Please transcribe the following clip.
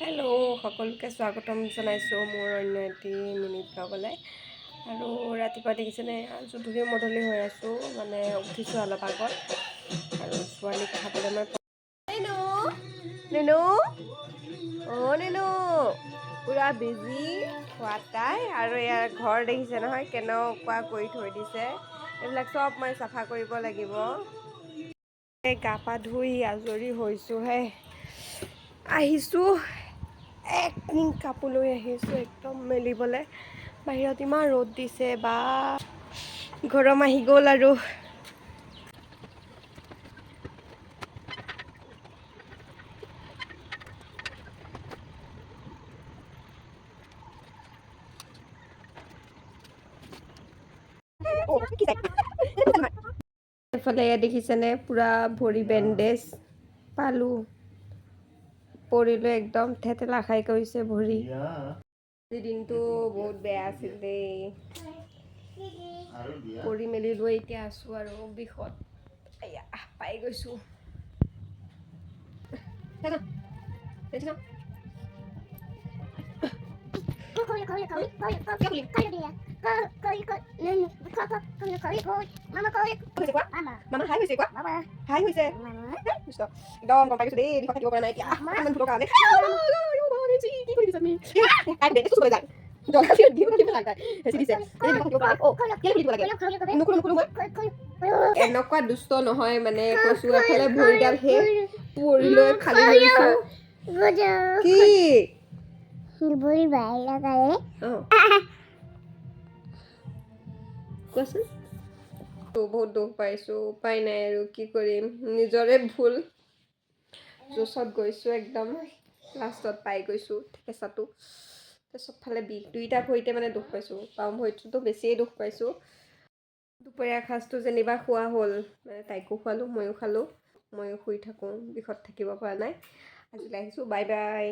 Hello' সকলোকে স্বাগতম জনাইছোঁ মোৰ অন্য এটি মিনি ব্লগলৈ। আৰু ৰাতিপুৱা দেখিছেনে যধূলি মধূলি হৈ আছোঁ, মানে উঠিছোঁ অলপ আগত। আৰু ছোৱালীক খাবলৈ মই নেনু নেনু অ' নেনু পূৰা বিজি খোৱাত তাই। আৰু ইয়াৰ ঘৰ দেখিছে নহয় কেনেকুৱা কৰি থৈ দিছে। এইবিলাক চব মই চাফা কৰিব লাগিব। গা পা ধুই আজৰি হৈছোঁহে, আহিছোঁ কাপোৰ লৈ আহিছোঁ একদম মেলিবলৈ। বাহিৰত ইমান ৰ'দ দিছে, বা গৰম আহি গ'ল আৰু। এইফালে দেখিছেনে পুৰা ভৰি বেণ্ডেজ পালোঁ, পৰিলৈ একদম থেতেলা খাই কৰিছে ভৰি। আজি দিনটো বহুত বেয়া আছিল দেই, পৰি মেলি লৈ এতিয়া আছোঁ আৰু বিষত এয়া পাই গৈছোঁ। মামা হাই হৈছে কোৱা, হাই হৈছে একদম গম পাই গৈছোঁ দেই, বিষত থাকিব পৰা নাই এতিয়া ভূতৰ কাৰণে। কি কৰি দিছা তুমি? যায় এনেকুৱা দুষ্ট নহয় মানে কৈছোঁ। এফালে ভৰিডাল সেই পৰি লৈ ফালি লৈছোঁ। কি ভৰি বাহিৰ কোৱাচোন। বহুত দুখ পাইছোঁ, উপায় নাই আৰু কি কৰিম, নিজৰে ভুল। জোচত গৈছোঁ একদম, লাষ্টত পাই গৈছোঁ ঠেকেচাটো। চবফালে বিষ, দুইটা ভৰিতে মানে দুখ পাইছোঁ। বাওঁ ভৰিটোতো বেছিয়ে দুখ পাইছোঁ। দুপৰীয়া সাজটো যেনিবা খোৱা হ'ল, মানে তাইকো খোৱালোঁ, ময়ো খালোঁ। ময়ো শুই থাকোঁ, বিষত থাকিব পৰা নাই। আজিলৈ আহিছোঁ, বাই বাই।